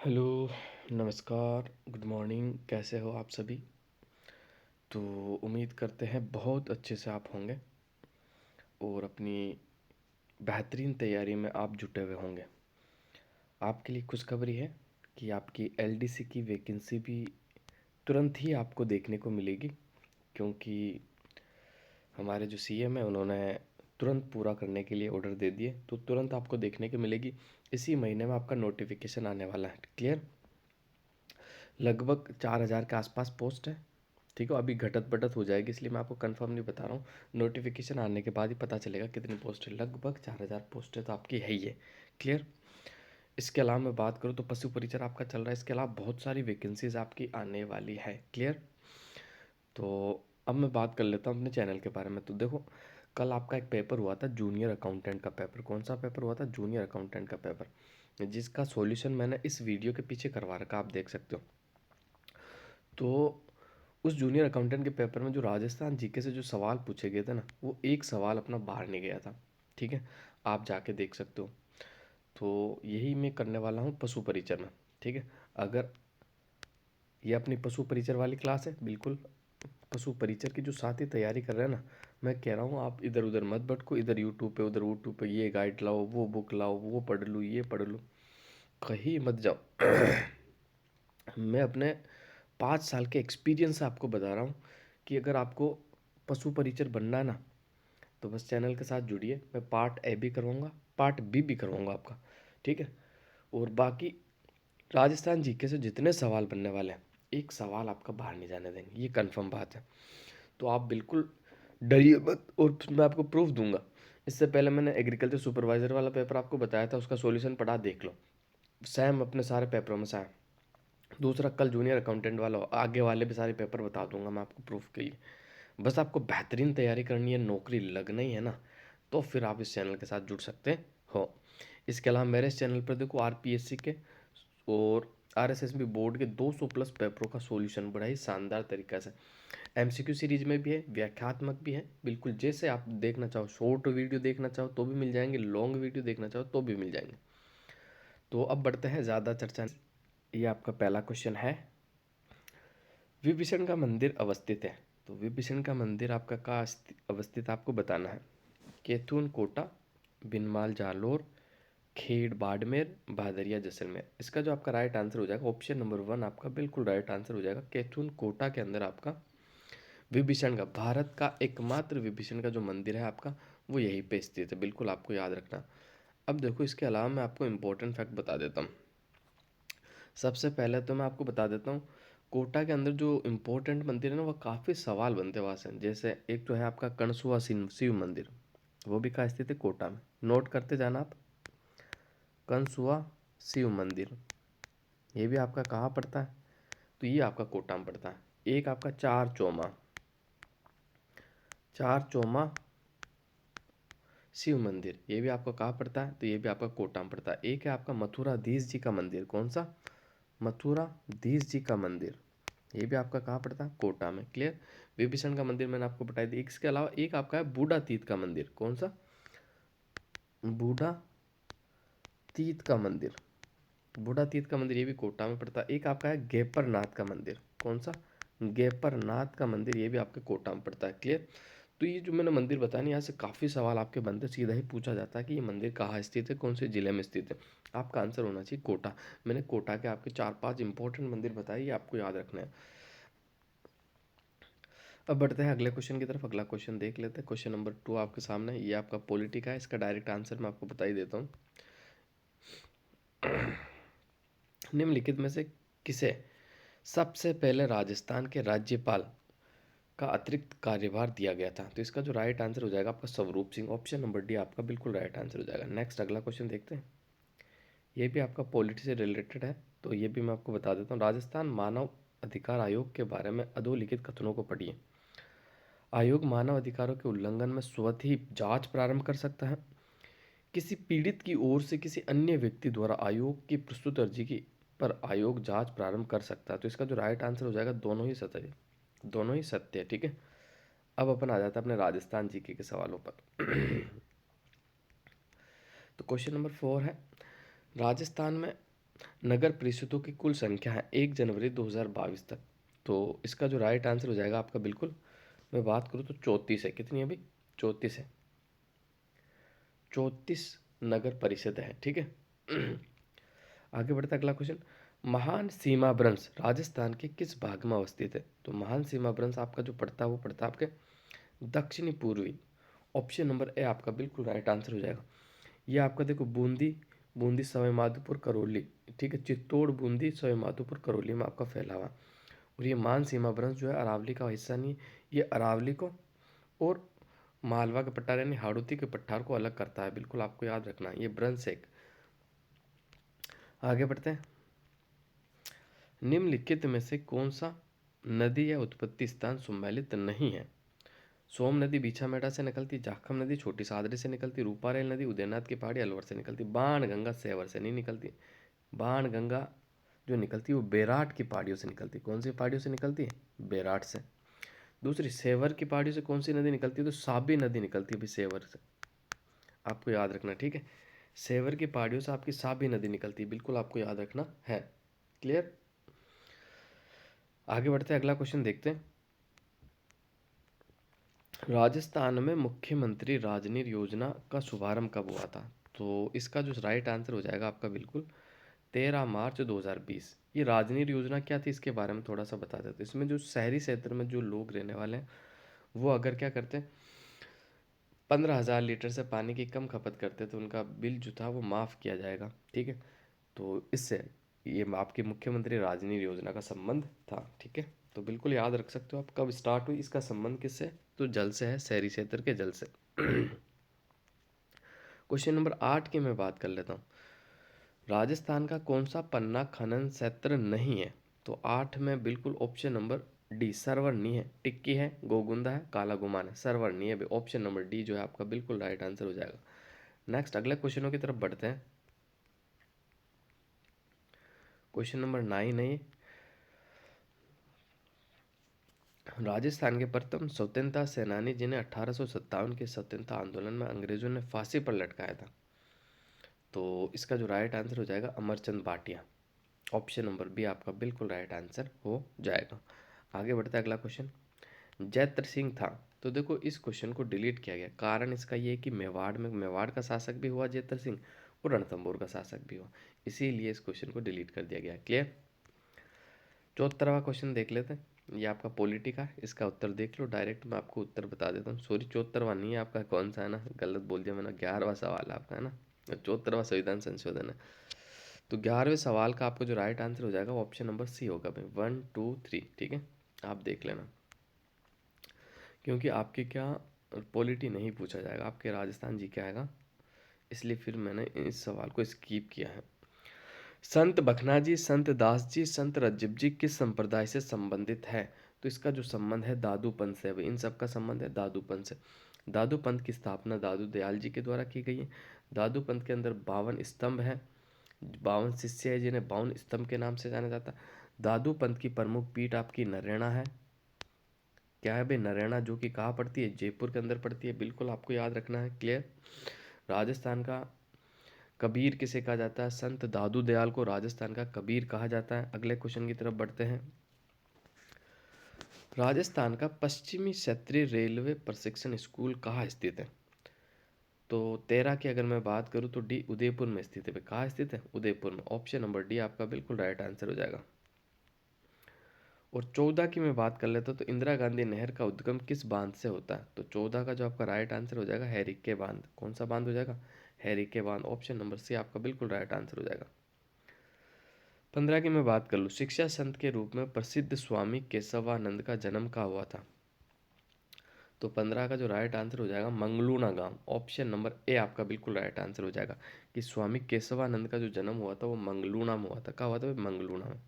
Hello, नमस्कार, good morning, कैसे हो आप सभी? तो उम्मीद करते हैं बहुत अच्छे से आप होंगे और अपनी बेहतरीन तैयारी में आप जुटे हुए होंगे। आपके लिए खुशखबरी है कि आपकी एलडीसी की वैकेंसी भी तुरंत ही आपको देखने को मिलेगी, क्योंकि हमारे जो सीएम है उन्होंने तुरंत पूरा करने के लिए ऑर्डर दे दिए, तो तुरंत आपको देखने को मिलेगी। इसी महीने में आपका नोटिफिकेशन आने वाला है। क्लियर? लगभग 4,000 के आसपास पोस्ट है। ठीक है, अभी घटत बढ़त हो जाएगी, इसलिए मैं आपको कंफर्म नहीं बता रहा हूँ। नोटिफिकेशन आने के बाद ही पता चलेगा कितनी पोस्ट है। लगभग 4,000 पोस्ट है, तो आपकी है ही है। क्लियर? इसके अलावा मैं बात करूँ तो पशु परिचर आपका चल रहा है। इसके अलावा बहुत सारी वैकेंसीज आपकी आने वाली है। क्लियर? तो अब मैं बात कर लेता हूँ अपने चैनल के बारे में। तो देखो, कल आपका एक पेपर हुआ था, जूनियर अकाउंटेंट का पेपर। कौन सा पेपर हुआ था? जूनियर अकाउंटेंट का पेपर, जिसका सॉल्यूशन मैंने इस वीडियो के पीछे करवा रखा, आप देख सकते हो। तो उस जूनियर अकाउंटेंट के पेपर में जो राजस्थान जीके से जो सवाल पूछे गए थे ना, वो एक सवाल अपना बाहर नहीं गया था। ठीक है, आप जाके देख सकते हो। तो यही मैं करने वाला हूँ पशु परिचर में। ठीक है, अगर ये अपनी पशु परिचर वाली क्लास है, बिल्कुल पशु परिचर की जो साथ ही तैयारी कर रहे हैं ना, मैं कह रहा हूँ आप इधर उधर मत भटको, इधर यूट्यूब पे उधर यूट्यूब पे, ये गाइड लाओ, वो बुक लाओ, वो पढ़ लूँ, ये पढ़ लूँ, कहीं मत जाओ। मैं अपने 5 साल के एक्सपीरियंस से आपको बता रहा हूँ कि अगर आपको पशु परिचर बनना है ना, तो बस चैनल के साथ जुड़िए। मैं पार्ट ए भी करवाऊँगा, पार्ट बी भी करवाऊँगा आपका। ठीक है, और बाकी राजस्थान जीके से जितने सवाल बनने वाले हैं, एक सवाल आपका बाहर नहीं जाने देंगे, ये कंफर्म बात है। तो आप बिल्कुल डरिए मत, और मैं आपको प्रूफ दूंगा। इससे पहले मैंने एग्रीकल्चर सुपरवाइजर वाला पेपर आपको बताया था, उसका सॉल्यूशन पढ़ा, देख लो। सेम अपने सारे पेपरों में से आया। दूसरा, कल जूनियर अकाउंटेंट वाला, आगे वाले भी सारे पेपर बता दूंगा मैं आपको प्रूफ के लिए। बस आपको बेहतरीन तैयारी करनी है, नौकरी लगना ही है ना, तो फिर आप इस चैनल के साथ जुड़ सकते हो। इसके अलावा मेरे इस चैनल पर देखो, आरपीएससी के और आरएसएसबी बोर्ड के 200 प्लस पेपरों का सॉल्यूशन बड़ा ही शानदार तरीका से, एमसीक्यू सीरीज में भी है, व्याख्यात्मक भी है, बिल्कुल जैसे आप देखना चाहो। शॉर्ट वीडियो देखना चाहो तो भी मिल जाएंगे, लॉन्ग वीडियो देखना चाहो तो भी मिल जाएंगे। तो अब बढ़ते हैं, ज़्यादा चर्चा। ये आपका पहला क्वेश्चन है, विभीषण का मंदिर अवस्थित है। तो विभीषण का मंदिर आपका कहाँ अवस्थित, आपको बताना है। कैथून कोटा, बिनमाल जालोर, खेड़ बाड़मेर, भादरिया जैसलमेर। इसका जो आपका राइट आंसर हो जाएगा, ऑप्शन नंबर 1 आपका बिल्कुल राइट आंसर हो जाएगा। कैथून कोटा के अंदर आपका विभीषण का, भारत का एकमात्र विभीषण का जो मंदिर है आपका, वो यहीं पे स्थित है, बिल्कुल आपको याद रखना। अब देखो, इसके अलावा मैं आपको इम्पोर्टेंट फैक्ट बता देता हूँ। सबसे पहले तो मैं आपको बता देता हूँ, कोटा के अंदर जो इम्पोर्टेंट मंदिर है ना, वह काफ़ी सवाल बनते हैं वहाँ से। जैसे एक तो है आपका कणसुआ शिव मंदिर, वो भी कहाँ स्थित है? कोटा में। नोट करते जाना आप, कणसुआ शिव मंदिर, ये भी आपका कहाँ पड़ता है? तो ये आपका कोटा में पड़ता है। एक आपका चार चौमा शिव मंदिर, ये भी आपका कहाँ पड़ता है? तो ये भी आपका कोटा में पड़ता है। एक है आपका मथुराधीश जी का मंदिर। कौन सा? मथुराधीश जी का मंदिर, ये भी आपका कहाँ पड़ता है? कोटा में। क्लियर? विभीषण का मंदिर मैंने आपको बता दी। इसके अलावा एक आपका है बूढ़ा तीर्थ का मंदिर। कौन सा? बूढ़ा तीर्थ का मंदिर, बूढ़ा तीर्थ का मंदिर, ये भी कोटा में पड़ता है। एक आपका है गेपर नाथ का मंदिर। कौन सा? गेपर नाथ का मंदिर, ये भी आपके कोटा में पड़ता है। क्लियर? तो ये जो मैंने मंदिर बताया ना, यहाँ से काफ़ी सवाल आपके बनते, सीधा ही पूछा जाता है कि ये मंदिर कहाँ स्थित है, कौन से जिले में स्थित है। आपका आंसर होना चाहिए कोटा। मैंने कोटा के आपके 4-5 इंपॉर्टेंट मंदिर बताए, ये आपको याद रखना है। अब बढ़ते हैं अगले क्वेश्चन की तरफ। अगला क्वेश्चन देख लेते हैं। क्वेश्चन नंबर 2 आपके सामने है। ये आपका पॉलिटी का है, इसका डायरेक्ट आंसर मैं आपको बता ही देता हूँ। निम्नलिखित में से किसे सबसे पहले राजस्थान के राज्यपाल का अतिरिक्त कार्यभार दिया गया था? तो इसका जो राइट आंसर हो जाएगा आपका Swaroop Singh. Option number D आपका बिल्कुल राइट आंसर हो जाएगा। नेक्स्ट अगला क्वेश्चन देखते हैं। ये भी आपका पॉलिटी से रिलेटेड है, तो ये भी मैं आपको बता देता हूँ। राजस्थान मानव अधिकार आयोग के बारे में अधोलिखित कथनों को पढ़िए। आयोग मानव अधिकारों के उल्लंघन में स्वतः ही जांच प्रारंभ कर सकता है। किसी पीड़ित की ओर से किसी अन्य व्यक्ति द्वारा आयोग की प्रस्तुत अर्जी की पर आयोग जांच प्रारंभ कर सकता है। तो इसका जो राइट आंसर हो जाएगा, दोनों ही सत्य है, दोनों ही सत्य है। ठीक है, अब अपन आ जाता है अपने राजस्थान जीके के सवालों पर। तो क्वेश्चन नंबर 4 है, राजस्थान में नगर परिषदों की कुल संख्या है 1 जनवरी 2022 तक। तो इसका जो राइट आंसर हो जाएगा आपका, बिल्कुल मैं बात करूँ तो 34 है। कितनी है अभी? 34 है। 34 नगर परिषद है, ठीक है। आगे बढ़ता है अगला क्वेश्चन। महान सीमा भ्रंश राजस्थान के किस भाग में अवस्थित है? तो महान सीमा भ्रंश आपका जो पड़ता है वो पड़ता है आपके दक्षिणी पूर्वी। ऑप्शन नंबर ए आपका बिल्कुल राइट आंसर हो जाएगा। ये आपका देखो बूंदी, बूंदी सवाई माधोपुर करौली, ठीक है, चित्तौड़ बूंदी सवाई माधोपुर करौली में आपका फैला हुआ। और ये मान सीमा भ्रंश जो है अरावली का हिस्सा नहीं है, ये अरावली को और मालवा के पठार यानी हाड़ौती के पठार को अलग करता है, बिल्कुल आपको याद रखना है ये भ्रंश एक। आगे बढ़ते हैं। निम्नलिखित में से कौन सा नदी या उत्पत्ति स्थान सम्मिलित नहीं है? सोम नदी बीछामेटा से निकलती, जाखम नदी छोटी सादरी से निकलती, रूपारेल नदी उदयनाथ की पहाड़ी अलवर से निकलती, बाण गंगा सेवर से नहीं निकलती। बाण गंगा जो निकलती है वो बेराट की पहाड़ियों से निकलती। कौन सी पहाड़ियों से निकलती है? बेराट से। दूसरी, सेवर की पहाड़ियों से कौन सी नदी निकलती है? तो साबी नदी निकलती है भी सेवर से, आपको याद रखना, ठीक है। सेवर की पहाड़ियों से आपकी साबी नदी निकलती है, बिल्कुल आपको याद रखना है। क्लियर? आगे बढ़ते हैं, अगला क्वेश्चन देखते हैं। राजस्थान में मुख्यमंत्री राजनीर योजना का शुभारंभ कब हुआ था? तो इसका जो राइट आंसर हो जाएगा आपका बिल्कुल 13 मार्च 2020। ये राजनीर योजना क्या थी इसके बारे में थोड़ा सा बता देते हैं। इसमें जो शहरी क्षेत्र में जो लोग रहने वाले हैं वो अगर क्या करते हैं 15,000 लीटर से पानी की कम खपत करते तो उनका बिल जो था वो माफ़ किया जाएगा, ठीक है। तो इससे ये आपकी मुख्यमंत्री राजनीर योजना का संबंध था, ठीक है। तो बिल्कुल याद रख सकते हो आप कब स्टार्ट हुई, इसका संबंध किससे? तो जल से है, शहरी क्षेत्र के जल से। क्वेश्चन नंबर 8 की मैं बात कर लेता हूँ। राजस्थान का कौन सा पन्ना खनन क्षेत्र नहीं है? तो 8 में बिल्कुल ऑप्शन नंबर डी सरवरनी है, टिक्की है, गोगुंदा है, काला गुमान है। सरवरनी है, ऑप्शन नंबर डी जो है आपका बिल्कुल राइट आंसर हो जाएगा। नेक्स्ट अगले क्वेश्चनों की तरफ बढ़ते हैं। क्वेश्चन नंबर 9 है। राजस्थान के प्रथम स्वतंत्रता सेनानी जिन्हें 1857 के स्वतंत्रता आंदोलन में अंग्रेजों ने फांसी पर लटकाया था, तो इसका जो राइट आंसर हो जाएगा Amarchand Bhatia. Option number B आपका बिल्कुल राइट आंसर हो जाएगा। आगे बढ़ता है अगला क्वेश्चन। जैत्र सिंह था, तो देखो इस क्वेश्चन को डिलीट किया गया, कारण इसका ये है कि मेवाड़ का शासक भी हुआ जैत्र सिंह और रणथंभौर का शासक भी हुआ, इसीलिए इस क्वेश्चन को डिलीट कर दिया गया। क्लियर? 74वां क्वेश्चन देख लेते हैं। ये आपका पॉलिटी का है, इसका उत्तर देख लो डायरेक्ट, मैं आपको उत्तर बता देता हूँ। सॉरी 74वां नहीं है आपका, कौन सा है ना, गलत बोल दिया मैंने, 11वां सवाल है आपका, है ना। 74वां संविधान संशोधन है। तो 11वें सवाल का आपका जो राइट आंसर हो जाएगा वो ऑप्शन नंबर सी होगा भाई, 1 2 3, ठीक है। आप देख लेना, क्योंकि आपके क्या पॉलिटी नहीं पूछा जाएगा, आपके राजस्थान जी के आएगा, इसलिए फिर मैंने इस सवाल को स्कीप किया है। संत बखना जी, संत दास जी, संत रज्जिब जी किस संप्रदाय से संबंधित है? तो इसका जो संबंध है दादू पंथ से, इन सब का संबंध है दादू पंथ से। दादू पंथ की स्थापना दादू दयाल जी के द्वारा की गई है। दादू पंथ के अंदर 52 स्तंभ है, 52 शिष्य है जिन्हें 52 स्तंभ के नाम से जाना जाता है। दादू पंथ की प्रमुख पीठ आपकी नरैना है। क्या है भाई? नरैना, जो कि कहाँ पड़ती है? जयपुर के अंदर पड़ती है, बिल्कुल आपको याद रखना है। क्लियर? राजस्थान का कबीर किसे कहा जाता है? संत दादू दयाल को राजस्थान का कबीर कहा जाता है। अगले क्वेश्चन की तरफ बढ़ते हैं। राजस्थान का पश्चिमी क्षेत्रीय रेलवे प्रशिक्षण स्कूल कहाँ स्थित है? तो 13 की अगर मैं बात करूँ तो डी उदयपुर में स्थित है। कहाँ स्थित है? उदयपुर में। ऑप्शन नंबर डी आपका बिल्कुल राइट आंसर हो जाएगा। और 14 की मैं बात कर लेता हूँ, तो इंदिरा गांधी नहर का उद्गम किस बांध से होता है? तो 14 का जो आपका राइट आंसर हो जाएगा हैरिके बांध। कौन सा बांध हो जाएगा? हैरिके बांध। ऑप्शन नंबर सी आपका बिल्कुल राइट आंसर हो जाएगा। 15 की मैं बात कर लूँ, शिक्षा संत के रूप में प्रसिद्ध स्वामी केशवानंद का जन्म कहाँ हुआ था? तो 15 का जो राइट आंसर हो जाएगा मंगलूना गांव। ऑप्शन नंबर ए आपका बिल्कुल राइट आंसर हो जाएगा कि स्वामी केशवानंद का जो जन्म हुआ था वो मंगलूना में हुआ था। कहाँ हुआ था? मंगलूना में।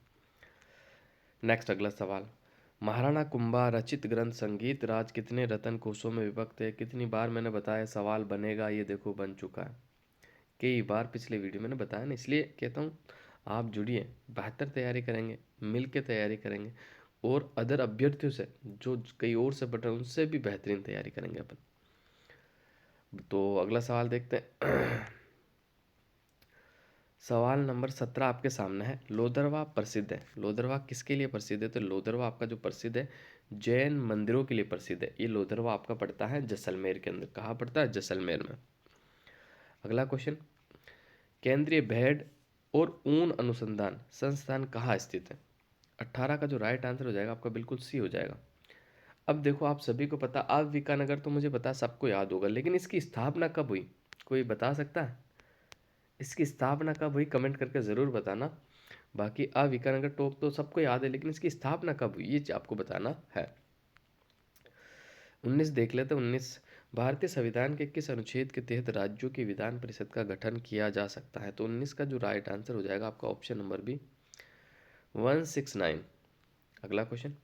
नेक्स्ट अगला सवाल। महाराणा कुंभा रचित ग्रंथ संगीत राज कितने रतन कोशों में विभक्त है? कितनी बार मैंने बताया सवाल बनेगा, ये देखो बन चुका है। कई बार पिछले वीडियो मैंने बताया ना, इसलिए कहता हूँ आप जुड़िए, बेहतर तैयारी करेंगे, मिल के तैयारी करेंगे, और अदर अभ्यर्थियों से जो कई और से बट उनसे भी बेहतरीन तैयारी करेंगे अपन। तो अगला सवाल देखते हैं। सवाल नंबर 17 आपके सामने है। लोदरवा प्रसिद्ध है, लोदरवा किसके लिए प्रसिद्ध है? तो लोदरवा आपका जो प्रसिद्ध है जैन मंदिरों के लिए प्रसिद्ध है। ये लोदरवा आपका पड़ता है जैसलमेर के अंदर। कहाँ पड़ता है? जैसलमेर में। अगला क्वेश्चन, केंद्रीय भेड़ और ऊन अनुसंधान संस्थान कहाँ स्थित है? 18 का जो राइट आंसर हो जाएगा आपका बिल्कुल सी हो जाएगा। अब देखो, आप सभी को पता, आप विकानगर तो मुझे पता सबको याद होगा, लेकिन इसकी स्थापना कब हुई? कोई बता सकता है इसकी स्थापना कब हुई? कमेंट करके ज़रूर बताना। बाकी विकानगर टोक तो सबको याद है, लेकिन इसकी स्थापना कब हुई ये आपको बताना है। 19 देख लेते हैं। 19, भारतीय संविधान के किस अनुच्छेद के तहत राज्यों की विधान परिषद का गठन किया जा सकता है? तो 19 का जो राइट आंसर हो जाएगा आपका ऑप्शन नंबर बी 169। अगला क्वेश्चन,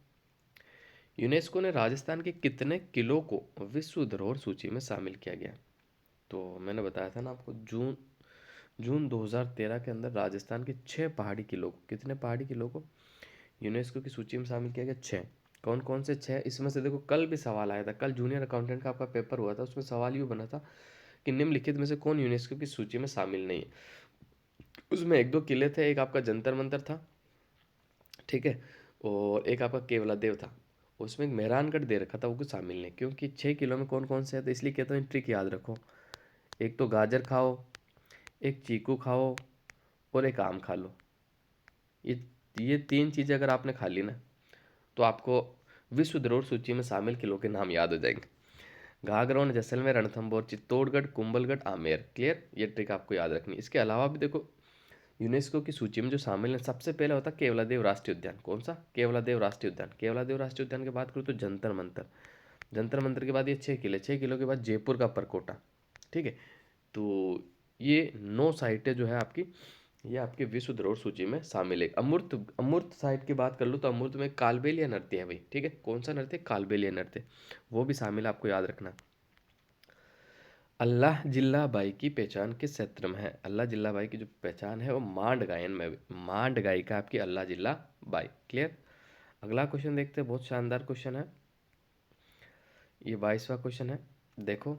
यूनेस्को ने राजस्थान के कितने किलों को विश्व धरोहर सूची में शामिल किया गया? तो मैंने बताया था ना आपको, जून जून 2013 के अंदर राजस्थान के 6 पहाड़ी किलों को, कितने पहाड़ी किलों को यूनेस्को की सूची में शामिल किया गया? 6। कौन कौन से 6? इसमें से देखो, कल भी सवाल आया था, कल जूनियर अकाउंटेंट का आपका पेपर हुआ था, उसमें सवाल यूँ बना था कि निम्नलिखित में से कौन यूनेस्को की सूची में शामिल नहीं है। उसमें एक दो किले थे, एक आपका जंतर मंतर था, ठीक है, और एक आपका केवलादेव था। उसमें एक मेहरानगढ़ दे रखा था, वो कुछ शामिल नहीं, क्योंकि 6 किलो में कौन कौन से है, तो इसलिए कहता हूँ ट्रिक याद रखो। एक तो गाजर खाओ, एक चीकू खाओ, और एक आम खा लो। ये ये 3 चीज़ें अगर आपने खा ली ना, तो आपको विश्व धरोहर सूची में शामिल किलों के नाम याद हो जाएंगे। घाघरा, जैसलमेर, रणथंभौर, चित्तौड़गढ़, कुंभलगढ़, आमेर। क्लियर? ये ट्रिक आपको याद रखनी। इसके अलावा भी देखो, यूनेस्को की सूची में जो शामिल है, सबसे पहले होता है केवलादेव राष्ट्रीय उद्यान। कौन सा? केवलादेव राष्ट्रीय उद्यान। केवलादेव राष्ट्रीय उद्यान की बात करूँ तो जंतर मंतर, जंतर मंतर के बाद ये 6 किले, 6 किलो के बाद जयपुर का परकोटा। ठीक है, तो ये 9 साइटें जो है आपकी, ये आपके विश्व धरोहर सूची में शामिल है। अमूर्त, अमूर्त साइट की बात कर लो तो अमूर्त में कालबेलिया नृत्य है भाई। ठीक है, कौन सा नृत्य? कालबेलिया नृत्य, वो भी शामिल है, आपको याद रखना। अल्लाह जिल्ला बाई की पहचान किस क्षेत्र में है? अल्लाह जिल्ला बाई की जो पहचान है वो मांड गायन में, मांड गायिका आपकी अल्लाह जिल्ला बाई। क्लियर? अगला क्वेश्चन देखते हैं, बहुत शानदार क्वेश्चन है, ये 22वां क्वेश्चन है। देखो,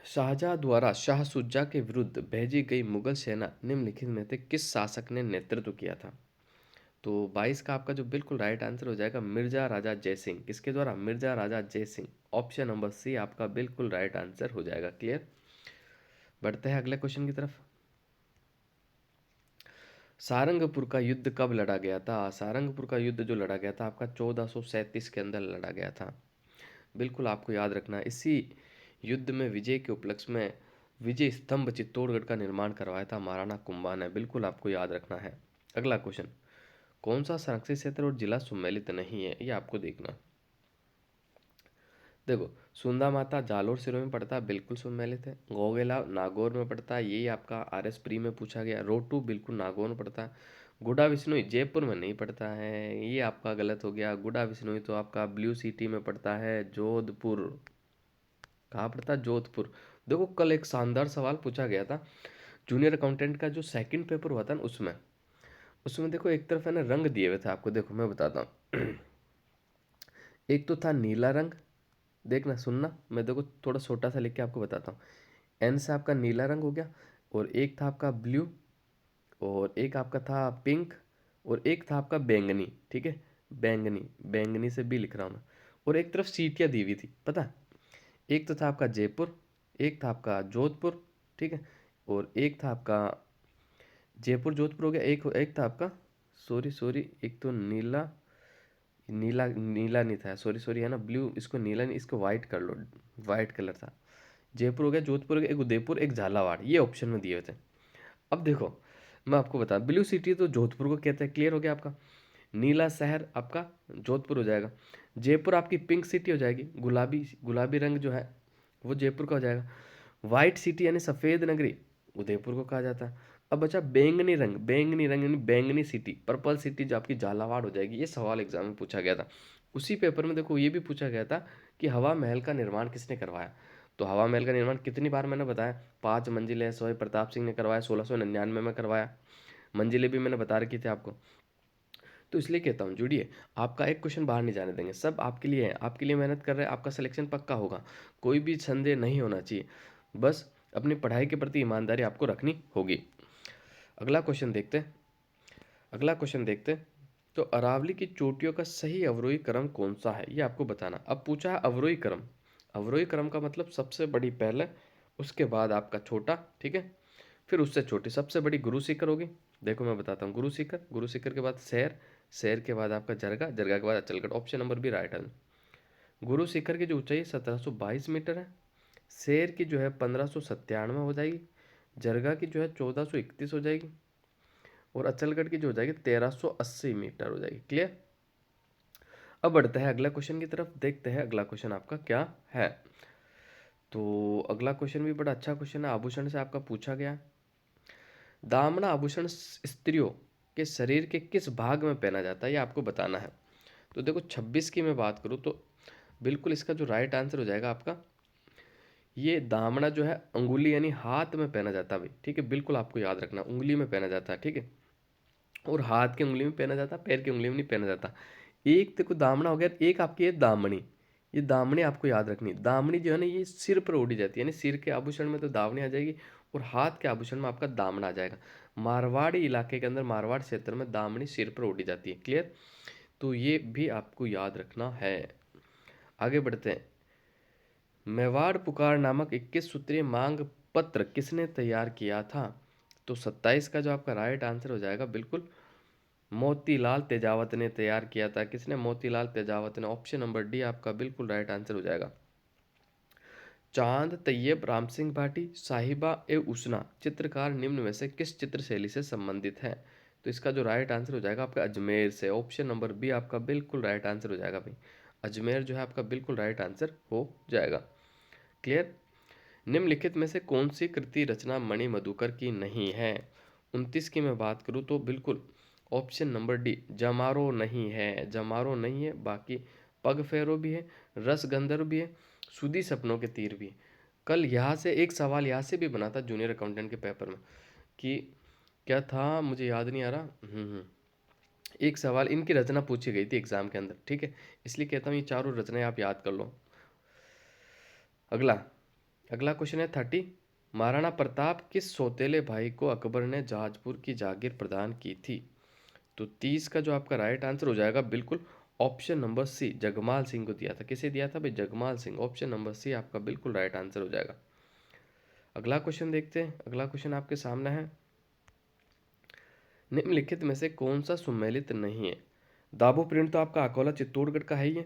शाहजहां द्वारा शाह शुजा के विरुद्ध भेजी गई मुगल सेना निम्नलिखित में से किस शासक ने नेतृत्व किया था? तो 22 का आपका जो बिल्कुल राइट आंसर हो जाएगा मिर्जा राजा जयसिंह। किसके द्वारा? मिर्जा राजा जयसिंह। ऑप्शन नंबर सी आपका बिल्कुल राइट आंसर हो जाएगा। क्लियर? बढ़ते हैं अगले क्वेश्चन की तरफ। सारंगपुर का युद्ध कब लड़ा गया था? सारंगपुर का युद्ध जो लड़ा गया था आपका 1437 के अंदर लड़ा गया था। बिल्कुल आपको याद रखना है। इसी युद्ध में विजय के उपलक्ष्य में विजय स्तंभ चित्तौड़गढ़ का निर्माण करवाया था महाराणा कुंभा ने। बिल्कुल आपको याद रखना है। अगला क्वेश्चन, कौन सा संरक्षित क्षेत्र और जिला सम्मिलित नहीं है? ये आपको देखना। देखो, सुंदा माता जालोर सिरों में पड़ता है, बिल्कुल सम्मिलित है। गोगेला नागौर में पड़ता है, यही आपका RS प्री में पूछा गया। रोटू बिल्कुल नागौर में पड़ता है। गुडा विश्नोई जयपुर में नहीं पड़ता है, ये आपका गलत हो गया। गुडा विश्नोई तो आपका ब्लू सिटी में पड़ता है, जोधपुर। कहाँ पड़ता है? जोधपुर। देखो, कल एक शानदार सवाल पूछा गया था जूनियर अकाउंटेंट का जो सेकंड पेपर हुआ था ना, उसमें उसमें देखो, एक तरफ है ना रंग दिए हुए थे आपको। देखो मैं बताता हूँ एक तो था नीला रंग, देखना सुनना, मैं देखो थोड़ा छोटा सा लिख के आपको बताता हूँ। एन से आपका नीला रंग हो गया, और एक था आपका ब्लू, और एक आपका था पिंक, और एक था आपका बैंगनी। ठीक है, बैंगनी, बैंगनी से भी लिख रहा हूँ मैं। और एक तरफ सीटियाँ दी हुई थी, पता है? एक तो था आपका जयपुर, एक था आपका जोधपुर, ठीक है, और एक था आपका जयपुर जोधपुर हो गया, एक एक था आपका, सॉरी सॉरी, एक तो नीला, नीला नीला नहीं था, सॉरी सॉरी, है ना ब्लू, इसको नीला नहीं, इसको वाइट कर लो, वाइट कलर था। जयपुर हो गया, जोधपुर हो गया, एक उदयपुर, एक झालावाड़, ये ऑप्शन में दिए हुए थे। अब देखो, मैं आपको बता, ब्लू सिटी तो जोधपुर को कहते हैं। क्लियर हो गया आपका? नीला शहर आपका जोधपुर हो जाएगा। जयपुर आपकी पिंक सिटी हो जाएगी, गुलाबी गुलाबी रंग जो है वो जयपुर का हो जाएगा। वाइट सिटी यानी सफ़ेद नगरी उदयपुर को कहा जाता है। अब बचा बैंगनी रंग, बैंगनी रंग यानी बैंगनी सिटी, पर्पल सिटी जो आपकी झालावाड़ हो जाएगी। ये सवाल एग्जाम में पूछा गया था। उसी पेपर में देखो ये भी पूछा गया था कि हवा महल का निर्माण किसने करवाया? तो हवा महल का निर्माण कितनी बार मैंने बताया, 5 मंजिलें सोए प्रताप सिंह ने करवाया, 1699 में करवाया। मंजिलें भी मैंने बता रखी थी आपको। तो इसलिए कहता हूँ जुड़िए, आपका एक क्वेश्चन बाहर नहीं जाने देंगे, सब आपके लिए है, आपके लिए मेहनत कर रहे हैं, आपका सिलेक्शन पक्का होगा, कोई भी संदेह नहीं होना चाहिए। बस अपनी पढ़ाई के प्रति ईमानदारी आपको रखनी होगी। अगला क्वेश्चन देखते हैं। तो अरावली की चोटियों का सही अवरोही क्रम कौन सा है, ये आपको बताना। अब पूछा है अवरोही क्रम। अवरोही क्रम का मतलब सबसे बड़ी पहले, उसके बाद आपका छोटा, ठीक है, फिर उससे छोटी। सबसे बड़ी गुरु शिखर होगी। देखो मैं बताता हूँ, गुरु शिखर के बाद शहर के बाद आपका जरगा के बाद Achalgarh. Option number B right answer. Guru Shikhar की जो ऊंचाई 1722 मीटर है, शेर की जो है 1597 हो जाएगी, जरगा की जो है 1431 हो जाएगी, और अचलगढ़ की जो हो जाएगी 1380 मीटर हो जाएगी। क्लियर। अब बढ़ते हैं अगला क्वेश्चन की तरफ, देखते हैं अगला क्वेश्चन आपका क्या है। तो अगला क्वेश्चन भी बड़ा अच्छा क्वेश्चन है, आभूषण से आपका पूछा गया। दामना आभूषण स्त्रियों के शरीर के किस भाग में पहना जाता है, ये आपको बताना है। तो देखो 26 की मैं बात करूँ तो बिल्कुल इसका जो राइट आंसर हो जाएगा आपका, ये दामना जो है अंगुली यानी हाथ में पहना जाता है भाई, ठीक है, बिल्कुल आपको याद रखना, उंगली में पहना जाता है, ठीक है, और हाथ की उंगली में पहना जाता है, पैर की उंगली में नहीं पहना जाता। एक देखो दामना हो गया, एक आपकी है दामनी। ये दामनी आपको याद रखनी। दामनी जो है ना ये सिर पर ओढ़ी जाती है, यानी सिर के आभूषण में तो दामनी आ जाएगी, और हाथ के आभूषण में आपका दामना आ जाएगा। मारवाड़ी इलाके के अंदर, मारवाड़ क्षेत्र में दामनी सिर पर ओढ़ी जाती है। क्लियर। तो ये भी आपको याद रखना है। आगे बढ़ते हैं। मेवाड़ पुकार नामक 21 सूत्रीय मांग पत्र किसने तैयार किया था? तो 27 का जो आपका राइट आंसर हो जाएगा बिल्कुल मोतीलाल तेजावत ने तैयार किया था। किसने? मोतीलाल तेजावत ने। ऑप्शन नंबर डी आपका बिल्कुल राइट आंसर हो जाएगा। चांद तैयब राम सिंह भाटी, साहिबा ए उसना चित्रकार निम्न में से किस चित्र शैली से संबंधित है? तो इसका जो राइट आंसर हो जाएगा आपका अजमेर से। ऑप्शन नंबर बी आपका बिल्कुल राइट आंसर हो जाएगा भाई। अजमेर जो है आपका बिल्कुल राइट आंसर हो जाएगा। क्लियर। निम्नलिखित में से कौन सी कृति रचना मणि मधुकर की नहीं है? 29 की मैं बात करूँ तो बिल्कुल ऑप्शन नंबर डी जमारो नहीं है। जमारो नहीं है, बाकी पग फेरो भी है, रस गंधर्व भी है, सुधी सपनों के तीर भी है। कल यहाँ से एक सवाल यहाँ से भी बना था जूनियर अकाउंटेंट के पेपर में, कि क्या था मुझे याद नहीं आ रहा। एक सवाल इनकी रचना पूछी गई थी एग्जाम के अंदर, ठीक है, इसलिए कहता हूँ ये चारों रचनाएं आप याद कर लो। अगला क्वेश्चन है 30। महाराणा प्रताप किस सौतेले भाई को अकबर ने जहाजपुर की जागीर प्रदान की थी? तो 30 का जो आपका राइट आंसर हो जाएगा बिल्कुल option number C Jagmal Singh को दिया था। किसे दिया था भाई? Jagmal Singh. Option number C आपका बिल्कुल राइट आंसर हो जाएगा। अगला क्वेश्चन देखते हैं। अगला क्वेश्चन आपके सामने है, निम्नलिखित में से कौन सा सुमेलित नहीं है? दाबू प्रिंट तो आपका अकोला चित्तौड़गढ़ का है ही है।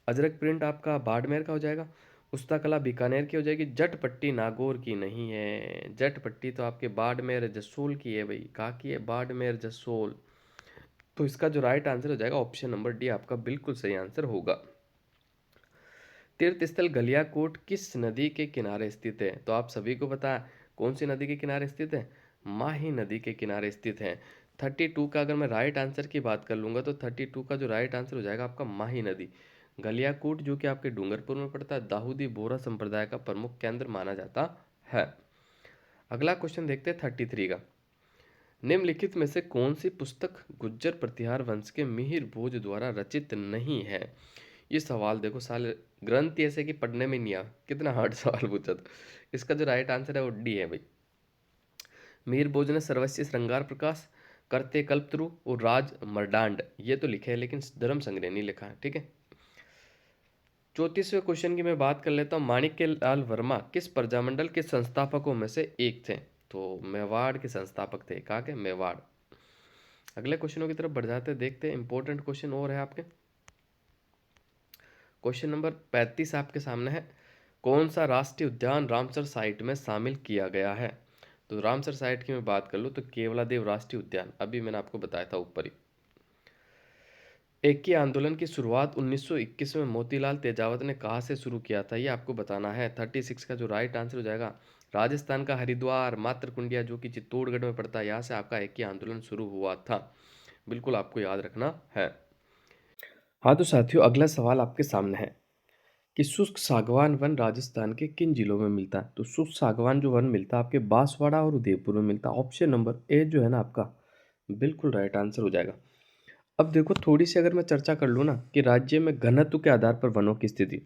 अजरक प्रिंट आपका बाड़मेर का हो जाएगा। उस्ता कला बीकानेर की हो जाएगी। जट पट्टी नागौर की नहीं है। जट पट्टी तो आपके बाड़मेर जसोल की है भाई। कहाँ की है? बाड़मेर जसोल। तो इसका जो राइट आंसर हो जाएगा ऑप्शन नंबर डी आपका बिल्कुल सही आंसर होगा। तीर्थ स्थल गलियाकोट किस नदी के किनारे स्थित है? तो आप सभी को पता है कौन सी नदी के किनारे स्थित है? माही नदी के किनारे स्थित है। 32 का अगर मैं राइट आंसर की बात कर लूँगा तो 32 का जो राइट आंसर हो जाएगा आपका माही नदी। गलियाकोट जो कि आपके डूंगरपुर में पड़ता है, दाऊदी बोहरा संप्रदाय का प्रमुख केंद्र माना जाता है। अगला क्वेश्चन देखते हैं 33 का। निम्नलिखित में से कौन सी पुस्तक गुज्जर प्रतिहार वंश के मिहिर भोज द्वारा रचित नहीं है? ये सवाल देखो साले ग्रंथ ऐसे कि पढ़ने में नहीं आ, कितना हार्ड सवाल पूछा था। इसका जो राइट आंसर है वो डी है भाई। मिहिर भोज ने सर्वस्व श्रृंगार प्रकाश, करते कल्पतरु और राज मर्डांड ये तो लिखे है, लेकिन धर्म संग्रह नहीं लिखा है, ठीक है। 34वें क्वेश्चन की मैं बात कर लेता हूँ। माणिक्य लाल वर्मा किस प्रजामंडल के संस्थापकों में से एक थे? तो मेवाड़ के संस्थापक थे। कहाँ के? मेवाड़। अगले क्वेश्चनों की तरफ बढ़ जाते हैं, देखते हैं इंपॉर्टेंट क्वेश्चन और है आपके। क्वेश्चन नंबर 35 आपके सामने है। कौन सा राष्ट्रीय उद्यान रामसर साइट में शामिल किया गया है? तो रामसर साइट की मैं बात कर लूँ तो केवलादेव राष्ट्रीय उद्यान, अभी मैंने आपको बताया था ऊपर ही। एकी आंदोलन की शुरुआत 1921 में मोतीलाल तेजावत ने कहाँ से शुरू किया था, ये आपको बताना है। 36 का जो राइट आंसर हो जाएगा राजस्थान का हरिद्वार मातरकुंडिया जो कि चित्तौड़गढ़ में पड़ता है, यहाँ से आपका एकी आंदोलन शुरू हुआ था। बिल्कुल आपको याद रखना है। हाँ तो साथियों अगला सवाल आपके सामने है कि शुष्क सागवान वन राजस्थान के किन जिलों में मिलता है? तो शुष्क सागवान जो वन मिलता है आपके बांसवाड़ा और उदयपुर में मिलता है। ऑप्शन नंबर ए जो है ना आपका बिल्कुल राइट आंसर हो जाएगा। अब देखो थोड़ी सी अगर मैं चर्चा कर लूँ ना कि राज्य में घनत्व के आधार पर वनों की स्थिति,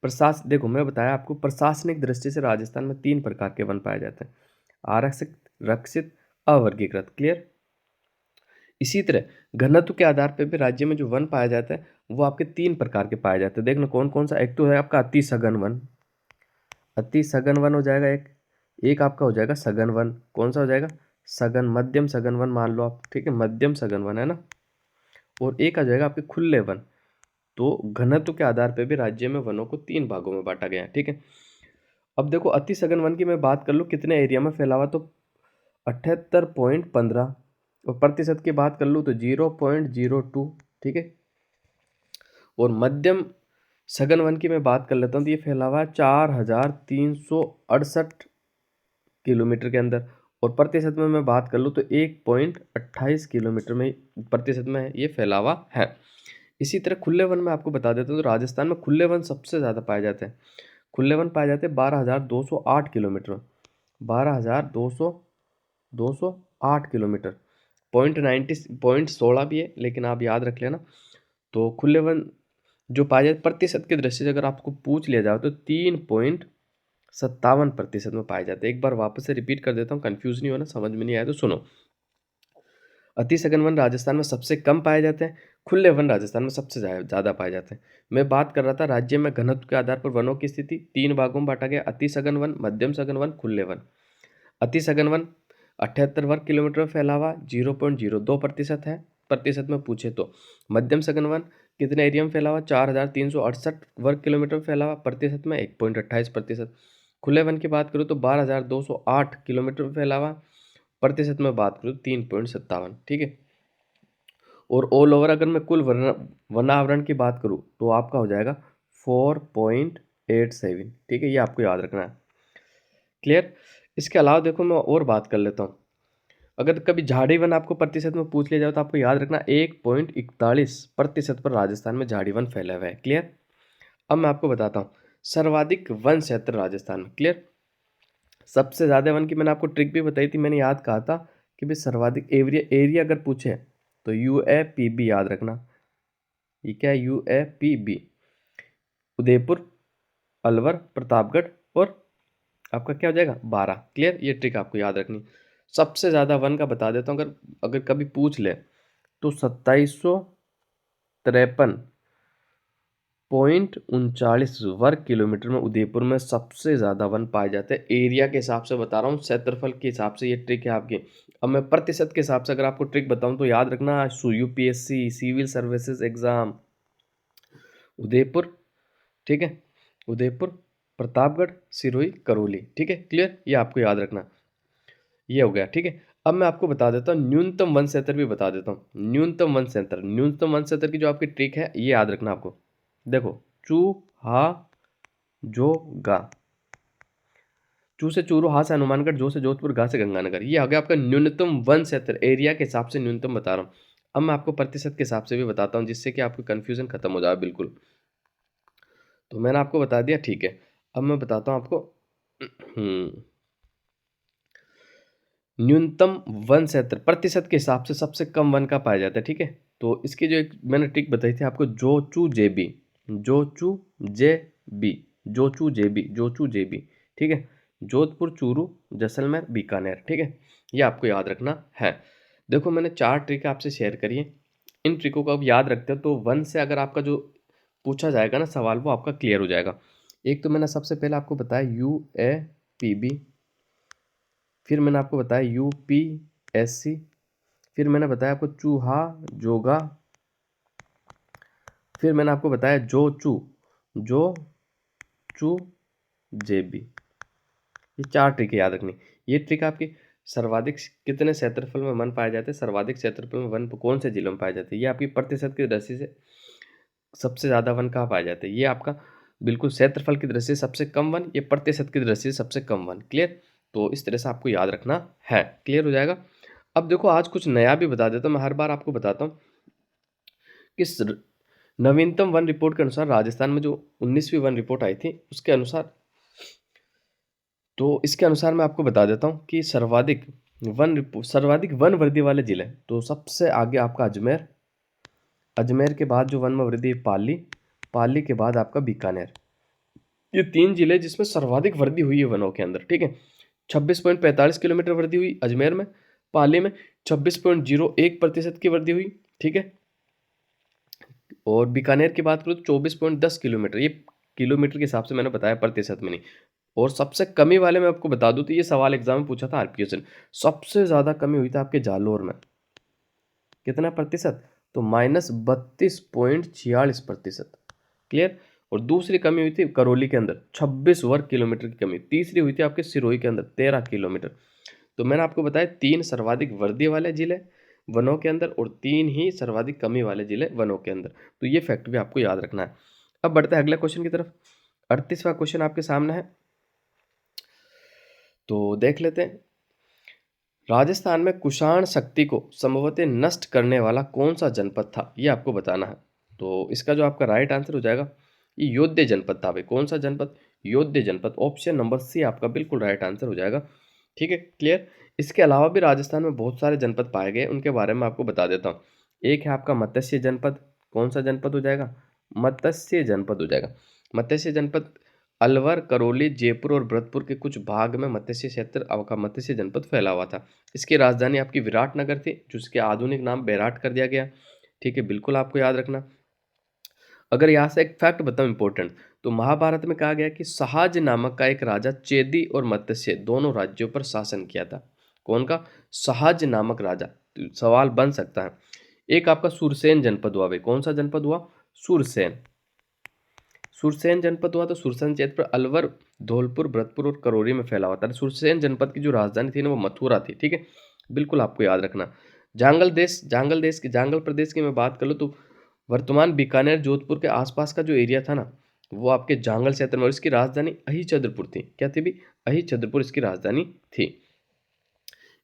देखो मैं बताया आपको, प्रशासनिक दृष्टि से राजस्थान में 3 प्रकार के वन पाए जाते हैं, आरक्षित, रक्षित, अवर्गीकृत। क्लियर। इसी तरह घनत्व के आधार पर भी राज्य में जो वन पाया जाता है वो आपके 3 प्रकार के पाए जाते हैं। देखना कौन कौन सा। एक तो है आपका अति सघन वन, अति सघन वन हो जाएगा एक। एक आपका हो जाएगा सघन वन। कौन सा हो जाएगा? सघन, मध्यम सघन वन मान लो आप, ठीक है, मध्यम सघन वन है ना। और एक आ जाएगा आपके खुले वन। तो घनत्व के आधार पर भी राज्य में वनों को 3 भागों में बांटा गया है, ठीक है। अब देखो अति सघन वन की मैं बात कर लूँ कितने एरिया में फैला हुआ, तो 78.15, और प्रतिशत की बात कर लूँ तो 0.02, ठीक है। और मध्यम सघन वन की मैं बात कर लेता हूँ तो ये फैला हुआ है 4368 किलोमीटर के अंदर, और प्रतिशत में मैं बात कर लूँ तो 1.28 किलोमीटर में प्रतिशत में ये फैला हुआ है। इसी तरह खुले वन में आपको बता देता हूँ तो राजस्थान में खुले वन सबसे ज़्यादा पाए जाते हैं। खुले वन पाए जाते हैं 12,208 किलोमीटर, 12,208 किलोमीटर। 0.16 भी है, लेकिन आप याद रख लेना। तो खुले वन जो पाए जाते प्रतिशत की दृष्टि से अगर आपको पूछ लिया जाए तो 3.57% में पाए जाते हैं। एक बार वापस से रिपीट कर देता हूँ, कंफ्यूज नहीं होना, समझ में नहीं आया तो सुनो। अति सघन वन राजस्थान में सबसे कम पाए जाते हैं, खुले वन राजस्थान में सबसे ज़्यादा पाए जाते हैं। मैं बात कर रहा था राज्य में घनत्व के आधार पर वनों की स्थिति 3 भागों में बांटा गया, अति सघन वन, मध्यम सघन वन, खुले वन। अति सघन वन 78 वर्ग किलोमीटर में फैला हुआ 0.02% है प्रतिशत में पूछे तो। मध्यम सघन वन कितने एरिया में फैला हुआ? 4,368 वर्ग किलोमीटर में फैला हुआ, प्रतिशत में 1.28%। खुले वन की बात करूँ तो 12,208 किलोमीटर में फैला हुआ, प्रतिशत में बात करूँ 3.57, ठीक है। और ऑल ओवर अगर मैं कुल वनावरण की बात करूँ तो आपका हो जाएगा 4.87, ठीक है, ये आपको याद रखना है। क्लियर। इसके अलावा देखो मैं और बात कर लेता हूँ, अगर कभी झाड़ी वन आपको प्रतिशत में पूछ लिया जाए तो आपको याद रखना 1.41% पर राजस्थान में झाड़ी वन फैला हुआ है। क्लियर। अब मैं आपको बताता हूँ सर्वाधिक वन क्षेत्र राजस्थान में। क्लियर। सबसे ज़्यादा वन की मैंने आपको ट्रिक भी बताई थी, मैंने याद कहा था कि भाई सर्वाधिक एरिया अगर पूछे तो UAPB याद रखना। ये क्या है? UAPB, उदयपुर, अलवर, प्रतापगढ़ और आपका क्या हो जाएगा 12। क्लियर। ये ट्रिक आपको याद रखनी। सबसे ज़्यादा वन का बता देता हूँ, अगर अगर कभी पूछ ले तो 2753.39 वर्ग किलोमीटर में उदयपुर में सबसे ज़्यादा वन पाए जाते हैं। एरिया के हिसाब से बता रहा हूँ, क्षेत्रफल के हिसाब से ये ट्रिक है आपकी। अब मैं प्रतिशत के हिसाब से अगर आपको ट्रिक बताऊँ तो याद रखना UPSC civil services exam Udaipur, ठीक है, उदयपुर, प्रतापगढ़, सिरोही, करौली, ठीक है। क्लियर। ये आपको याद रखना। ये हो गया, ठीक है। अब मैं आपको बता देता हूँ न्यूनतम वन क्षेत्र भी बता देता हूँ। न्यूनतम वन क्षेत्र की जो आपकी ट्रिक है ये याद रखना आपको। देखो चूहा, जो गा, चू से चूरू, हा से हनुमानगढ़, जो से जोधपुर, गा से गंगानगर, ये आ गया आपका न्यूनतम वन क्षेत्र। एरिया के हिसाब से न्यूनतम बता रहा हूँ। अब मैं आपको प्रतिशत के हिसाब से भी बताता हूँ जिससे कि आपको कन्फ्यूजन खत्म हो जाए बिल्कुल। तो मैंने आपको बता दिया, ठीक है। अब मैं बताता हूँ आपको न्यूनतम वन क्षेत्र प्रतिशत के हिसाब से सबसे कम वन का पाया जाता है, ठीक है। तो इसकी जो एक मैंने ट्रिक बताई थी आपको, जोचू जेबी, जोचू जेबी, जोचू जेबी, जोचू जेबी, ठीक है। जोधपुर, चूरू, जैसलमेर, बीकानेर, ठीक है। ये आपको याद रखना है। देखो मैंने 4 ट्रिक आपसे शेयर करी है, इन ट्रिकों को आप याद रखते हो तो वन से अगर आपका जो पूछा जाएगा ना सवाल वो आपका क्लियर हो जाएगा। एक तो मैंने सबसे पहले आपको बताया UAPB, फिर मैंने आपको बताया UPSC, फिर मैंने बताया आपको चूहा, जोगा, फिर मैंने आपको बताया जो चू जेबी। ये 4 ट्रिक याद रखनी। ये ट्रिक आपकी सर्वाधिक कितने क्षेत्रफल में वन पाए जाते हैं, सर्वाधिक क्षेत्रफल में वन कौन से जिलों में पाए जाते हैं, ये आपकी प्रतिशत की दृष्टि से सबसे ज़्यादा वन कहाँ पाए जाते हैं, ये आपका बिल्कुल क्षेत्रफल की दृष्टि से सबसे कम वन, ये प्रतिशत की दृष्टि से सबसे कम वन। क्लियर। तो इस तरह से आपको याद रखना है। क्लियर हो जाएगा। अब देखो आज कुछ नया भी बता देता हूँ, मैं हर बार आपको बताता हूँ कि नवीनतम वन रिपोर्ट के अनुसार राजस्थान में जो 19वीं वन रिपोर्ट आई थी उसके अनुसार, तो इसके अनुसार मैं आपको बता देता हूँ कि सर्वाधिक वन वृद्धि वाले जिले, तो सबसे आगे आपका अजमेर, अजमेर के बाद जो वन में वृद्धि पाली, पाली के बाद आपका बीकानेर, ये 3 जिले जिसमें सर्वाधिक वृद्धि हुई है वनों के अंदर, ठीक है। 26.45 किलोमीटर वृद्धि हुई अजमेर में। पाली में 26.01% की वृद्धि हुई, ठीक है। और बीकानेर की बात करूँ तो 24.10 किलोमीटर, ये किलोमीटर के हिसाब से मैंने बताया, प्रतिशत में नहीं। और सबसे कमी वाले मैं आपको बता दूं तो ये सवाल एग्जाम में पूछा था आरपीएस ने, सबसे ज़्यादा कमी हुई थी आपके जालोर में। कितना प्रतिशत? तो -32.46%। क्लियर। और दूसरी कमी हुई थी करौली के अंदर 26 वर्ग किलोमीटर की कमी। तीसरी हुई थी आपके सिरोही के अंदर 13 किलोमीटर। तो मैंने आपको बताया 3 सर्वाधिक वृद्धि वाले जिले वनों के अंदर और 3 ही सर्वाधिक कमी वाले जिले वनों के अंदर। तो ये फैक्ट भी आपको याद रखना है। अब बढ़ते हैं अगले क्वेश्चन की तरफ। 38वां क्वेश्चन आपके सामने है, तो देख लेते हैं। राजस्थान में कुषाण शक्ति को संभवतः नष्ट करने वाला कौन सा जनपद था, ये आपको बताना है। तो इसका जो आपका राइट आंसर हो जाएगा, ये योध्या जनपद था भाई। कौन सा जनपद? योध्या जनपद। ऑप्शन नंबर सी आपका बिल्कुल राइट आंसर हो जाएगा, ठीक है। क्लियर। इसके अलावा भी राजस्थान में बहुत सारे जनपद पाए गए, उनके बारे में आपको बता देता हूँ। एक है आपका मत्स्य जनपद। कौन सा जनपद हो जाएगा? मत्स्य जनपद हो जाएगा। मत्स्य जनपद अलवर, करौली, जयपुर और भरतपुर के कुछ भाग में मत्स्य क्षेत्र का मत्स्य जनपद फैला हुआ था। इसकी राजधानी आपकी विराटनगर थी, जिसके आधुनिक नाम बैराट कर दिया गया, ठीक है। बिल्कुल आपको याद रखना। अगर यहाँ से एक फैक्ट बताऊं इंपॉर्टेंट, तो महाभारत में कहा गया कि सहाज नामक का एक राजा चेदी और मत्स्य दोनों राज्यों पर शासन किया था। कौन का? सहाज नामक राजा। तो सवाल बन सकता है। एक आपका सुरसेन जनपद हुआ भाई। कौन सा जनपद हुआ? सुरसेन। सुरसेन जनपद हुआ। तो सुरसेन क्षेत्र अलवर, धौलपुर, भरतपुर और करौली में फैला हुआ था। सुरसेन जनपद की जो राजधानी थी ना, वो मथुरा थी, ठीक है। बिल्कुल आपको याद रखना। जांगल प्रदेश की मैं बात कर लूँ तो वर्तमान बीकानेर, जोधपुर के आसपास का जो एरिया था ना, वो आपके जांगल क्षेत्र में, और इसकी राजधानी अहिचंद्रपुर थी। क्या थी भी? अहिचंद्रपुर इसकी राजधानी थी।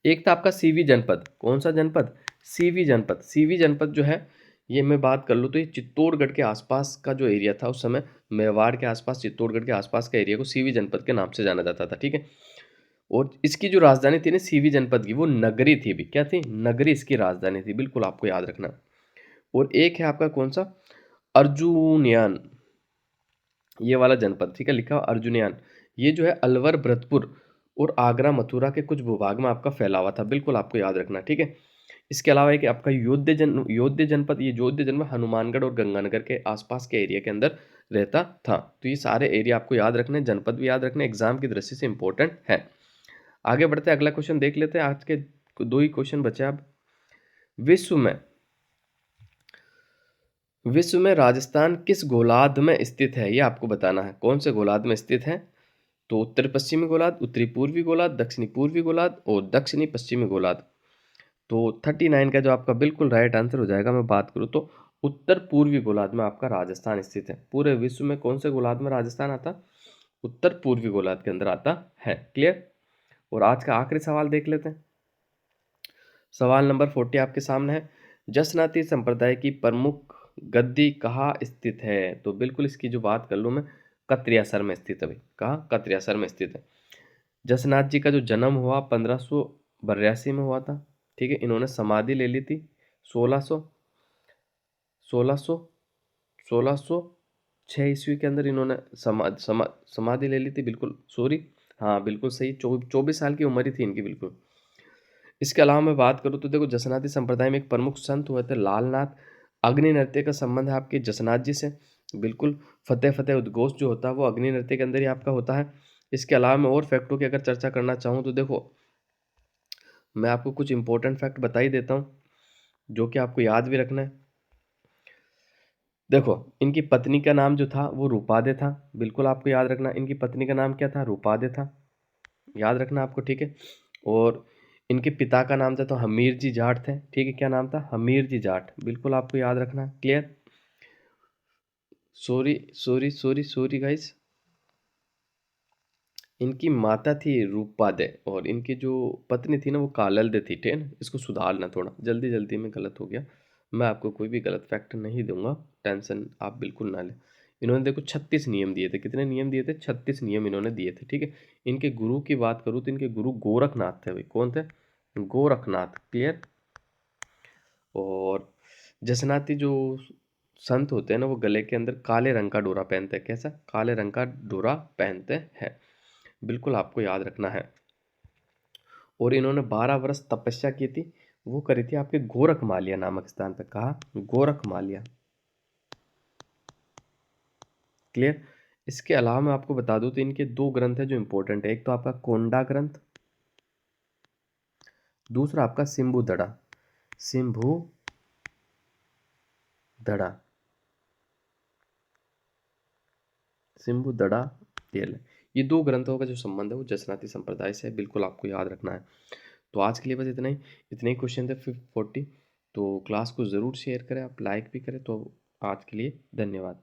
एक था आपका सीवी जनपद। कौन सा जनपद? सीवी जनपद। सीवी जनपद जो है, ये मैं बात कर लूँ तो ये चित्तौड़गढ़ के आसपास का जो एरिया था उस समय, मेवाड़ के आसपास, चित्तौड़गढ़ के आसपास का एरिया को सीवी जनपद के नाम से जाना जाता था, ठीक है। और इसकी जो राजधानी थी ना सीवी जनपद की, वो नगरी थी भी। क्या थी? नगरी इसकी राजधानी थी। बिल्कुल आपको याद रखना। और एक है आपका कौन सा? अर्जुनियान, ये वाला जनपद, ठीक है, लिखा हुआ अर्जुनियान। ये जो है अलवर, भरतपुर और आगरा, मथुरा के कुछ भूभाग में आपका फैला हुआ था। बिल्कुल आपको याद रखना, ठीक है। इसके अलावा एक आपका योध्या जनपद। ये योध्या जनपद हनुमानगढ़ और गंगानगर के आसपास के एरिया के अंदर रहता था। तो ये सारे एरिया आपको याद रखने, जनपद भी याद रखने, एग्जाम की दृष्टि से इंपॉर्टेंट है। आगे बढ़ते हैं, अगला क्वेश्चन देख लेते हैं। आज के 2 ही क्वेश्चन बचे अब। विश्व में विश्व में राजस्थान किस गोलार्ध में स्थित है, ये आपको बताना है। कौन से गोलार्ध में स्थित है? तो उत्तर पश्चिमी गोलार्ध, उत्तरी पूर्वी गोलार्ध, दक्षिणी पूर्वी गोलार्ध और दक्षिणी पश्चिमी गोलार्ध। तो 39 का जो आपका बिल्कुल राइट आंसर हो जाएगा, मैं बात करूँ तो उत्तर पूर्वी गोलार्ध में आपका राजस्थान स्थित है। पूरे विश्व में कौन से गोलार्ध में राजस्थान आता? उत्तर पूर्वी गोलार्ध के अंदर आता है। क्लियर। और आज का आखिरी सवाल देख लेते हैं। सवाल नंबर 40 आपके सामने है। जसनाती संप्रदाय की प्रमुख गद्दी कहाँ स्थित है? तो बिल्कुल इसकी जो बात कर लूँ मैं, कत्रियासर में स्थित है भाई। कहाँ? कत्रियासर में स्थित है। जसनाथ जी का जो जन्म हुआ 1582 में हुआ था, ठीक है। इन्होंने समाधि ले ली थी 1600 1600 1606 ईस्वी के अंदर। इन्होंने समाधि ले ली थी, बिल्कुल सॉरी, हाँ बिल्कुल सही। 24 साल की उम्र ही थी इनकी, बिल्कुल। इसके अलावा मैं बात करूँ तो देखो, जसनाती संप्रदाय में एक प्रमुख संत हुए थे लालनाथ। अग्नि नृत्य का संबंध है आपके जसनाथ जी से, बिल्कुल। फतेह फतेह उद्घोष जो होता है वो अग्नि नृत्य के अंदर ही आपका होता है। इसके अलावा मैं और फैक्टों की अगर चर्चा करना चाहूँ तो देखो, मैं आपको कुछ इंपॉर्टेंट फैक्ट बता ही देता हूँ, जो कि आपको याद भी रखना है। देखो, इनकी पत्नी का नाम जो था वो रूपादे था। बिल्कुल आपको याद रखना, इनकी पत्नी का नाम क्या था? रूपादे था। याद रखना आपको, ठीक है। और इनके पिता का नाम था तो हमीर जी जाट थे, ठीक है। क्या नाम था? हमीर जी जाट। बिल्कुल आपको याद रखना। Clear. Sorry sorry sorry sorry guys, इनकी माता थी रूपादे और इनकी जो पत्नी थी ना वो काललदे थी, ठीक है ना। इसको सुधारना, थोड़ा जल्दी जल्दी में गलत हो गया। मैं आपको कोई भी गलत फैक्ट नहीं दूंगा, टेंशन आप बिल्कुल ना लें। इन्होंने देखो 36 नियम दिए थे। कितने नियम दिए थे? 36 नियम इन्होंने दिए थे, ठीक है। इनके गुरु की बात करूँ तो इनके गुरु गोरखनाथ थे भाई। कौन थे? गोरखनाथ। क्लियर। और जसनाती जो संत होते हैं ना, वो गले के अंदर काले रंग का डोरा पहनते हैं। कैसा? काले रंग का डोरा पहनते हैं। बिल्कुल आपको याद रखना है। और इन्होंने 12 वर्ष तपस्या की थी। वो करी थी आपके गोरखमालिया नामक स्थान पे। कहा? गोरखमालिया। क्लियर? इसके अलावा मैं आपको बता दूं तो इनके दो ग्रंथ है जो इंपॉर्टेंट है। एक तो आपका कोंडा ग्रंथ, दूसरा आपका सिंबु दड़ा। सिंभु दड़ा, सिंबु दड़ा तेल। ये दो ग्रंथों का जो संबंध है वो जसनाती संप्रदाय से है। बिल्कुल आपको याद रखना है। तो आज के लिए बस इतना ही। इतने ही क्वेश्चन थे 40। तो क्लास को ज़रूर शेयर करें, आप लाइक भी करें। तो आज के लिए धन्यवाद।